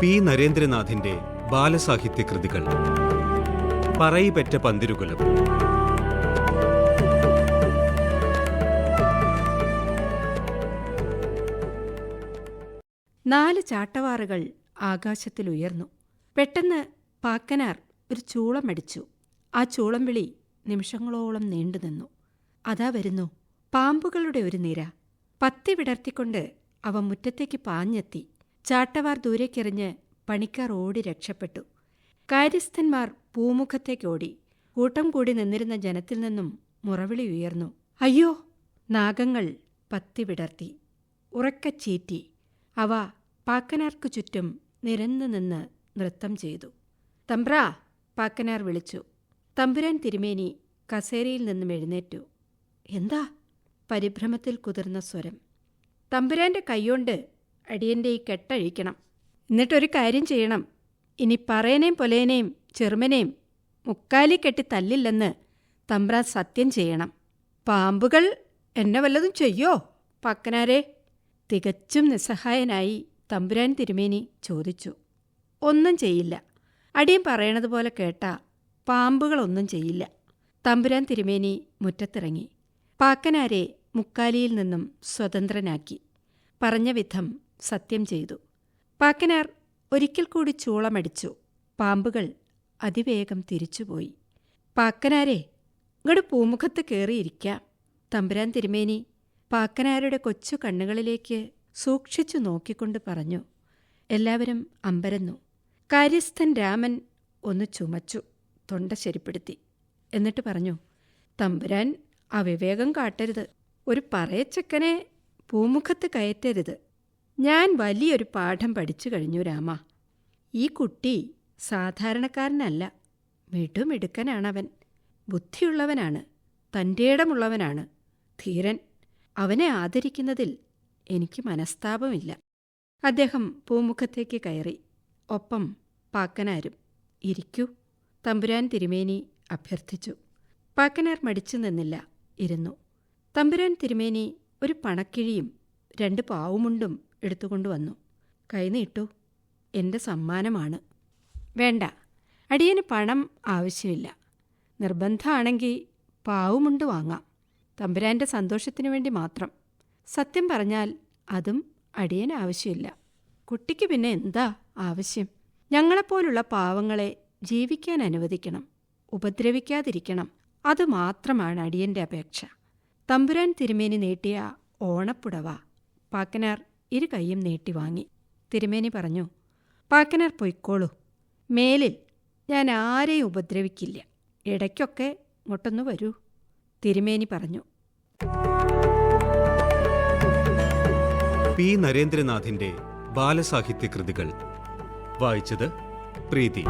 P നരേന്ദ്രനാഥിന്റെ ബാലസാഹിത്യ കൃതികൾ. പറയിപെറ്റ പന്തിരുകുലം. നാല് ചാട്ടവാറുകൾ ആകാശത്തിലുയർന്നു. പെട്ടെന്ന് പാക്കനാർ ഒരു ചൂളമടിച്ചു. ആ ചൂളം വിളി നിമിഷങ്ങളോളം നീണ്ടുനിന്നു. അതാ വരുന്നു പാമ്പുകളുടെ ഒരു നിര. പത്തി വിടർത്തിക്കൊണ്ട് അവ മുറ്റത്തേക്ക് പാഞ്ഞെത്തി. ചാട്ടവാർ ദൂരേക്കെറിഞ്ഞ് പണിക്കാർ ഓടി രക്ഷപ്പെട്ടു. കാര്യസ്ഥന്മാർ പൂമുഖത്തേക്കോടി. കൂട്ടം കൂടി നിന്നിരുന്ന ജനത്തിൽ നിന്നും മുറവിളി ഉയർന്നു. അയ്യോ! നാഗങ്ങൾ പത്തി വിടർത്തി, ഉറക്കച്ചീറ്റി. അവ പാക്കനാർക്കു ചുറ്റും നിരന്നു നിന്ന് നൃത്തം ചെയ്തു. തമ്പ്രാ! പാക്കനാർ വിളിച്ചു. തമ്പുരാൻ തിരുമേനി കസേരയിൽ നിന്നും എഴുന്നേറ്റു. എന്താ? പരിഭ്രമത്തിൽ കുതിർന്ന സ്വരം. തമ്പുരാന്റെ കൈകൊണ്ട് അടിയന്റെ ഈ കെട്ടഴിക്കണം. എന്നിട്ടൊരു കാര്യം ചെയ്യണം. ഇനി പറയനേം പൊലേനേയും ചെറുമനേയും മുക്കാലി കെട്ടി തല്ലില്ലെന്ന് തമ്പ്രാൻ സത്യം ചെയ്യണം. പാമ്പുകൾ എന്നെ വല്ലതും ചെയ്യോ പാക്കനാരെ? തികച്ചും നിസ്സഹായനായി തമ്പുരാൻ തിരുമേനി ചോദിച്ചു. ഒന്നും ചെയ്യില്ല. അടിയൻ പറയണതുപോലെ കേട്ടാ പാമ്പുകളൊന്നും ചെയ്യില്ല. തമ്പുരാൻ തിരുമേനി മുറ്റത്തിറങ്ങി. പാക്കനാരെ മുക്കാലിയിൽ നിന്നും സ്വതന്ത്രനാക്കി. പറഞ്ഞ വിധം സത്യം ചെയ്തു. പാക്കനാർ ഒരിക്കൽ കൂടി ചൂളമടിച്ചു. പാമ്പുകൾ അതിവേഗം തിരിച്ചുപോയി. പാക്കനാരെ, ഇങ്ങോട്ട് പൂമുഖത്ത് കയറിയിരിക്കാം. തമ്പുരാൻ തിരുമേനി പാക്കനാരുടെ കൊച്ചു കണ്ണുകളിലേക്ക് സൂക്ഷിച്ചു നോക്കിക്കൊണ്ട് പറഞ്ഞു. എല്ലാവരും അമ്പരന്നു. കാര്യസ്ഥൻ രാമൻ ഒന്ന് ചുമച്ചു, തൊണ്ട ശരിപ്പെടുത്തി. എന്നിട്ട് പറഞ്ഞു, തമ്പുരാൻ അവിവേകം കാട്ടരുത്. ഒരു പറയച്ചക്കനെ പൂമുഖത്ത് കയറ്റരുത്. ഞാൻ വലിയൊരു പാഠം പഠിച്ചു കഴിഞ്ഞു രാമ. ഈ കുട്ടി സാധാരണക്കാരനല്ല, മിടുമിടുക്കനാണവൻ. ബുദ്ധിയുള്ളവനാണ്, തൻ്റേടമുള്ളവനാണ്, ധീരൻ. അവനെ ആദരിക്കുന്നതിൽ എനിക്ക് മനസ്താപമില്ല. അദ്ദേഹം പൂമുഖത്തേക്ക് കയറി. ഒപ്പം പാക്കനാരും. ഇരിക്കൂ, തമ്പുരാൻ തിരുമേനി അഭ്യർത്ഥിച്ചു. പാക്കനാർ മടിച്ചു നിന്നില്ല, ഇരുന്നു. തമ്പുരാൻ തിരുമേനി ഒരു പണക്കിഴിയും 2 പാവുമുണ്ടും എടുത്തുകൊണ്ടുവന്നു. കൈനീട്ടു, എൻ്റെ സമ്മാനമാണ്. വേണ്ട, അടിയന് പണം ആവശ്യമില്ല. നിർബന്ധമാണെങ്കിൽ പാവുമുണ്ട് വാങ്ങാം. തമ്പുരാൻ്റെ സന്തോഷത്തിനു വേണ്ടി മാത്രം. സത്യം പറഞ്ഞാൽ അതും അടിയന് ആവശ്യമില്ല. കുട്ടിക്ക് പിന്നെ എന്താ ആവശ്യം? ഞങ്ങളെപ്പോലുള്ള പാവങ്ങളെ ജീവിക്കാൻ അനുവദിക്കണം, ഉപദ്രവിക്കാതിരിക്കണം. അതുമാത്രമാണ് അടിയൻ്റെ അപേക്ഷ. തമ്പുരാൻ തിരുമേനി നീട്ടിയ ഓണപ്പുടവ പാക്കനാർ 2 കൈയും നീട്ടി വാങ്ങി. തിരുമേനി പറഞ്ഞു, പാക്കനാർ പൊയ്ക്കോളൂ. മേലിൽ ഞാൻ ആരെയും ഉപദ്രവിക്കില്ല. ഇടയ്ക്കൊക്കെ ഇങ്ങോട്ടൊന്നു വരൂ. തിരുമേനി പറഞ്ഞു. പി നരേന്ദ്രനാഥിന്റെ ബാലസാഹിത്യ കൃതികൾ വായിച്ചത് പ്രീതി.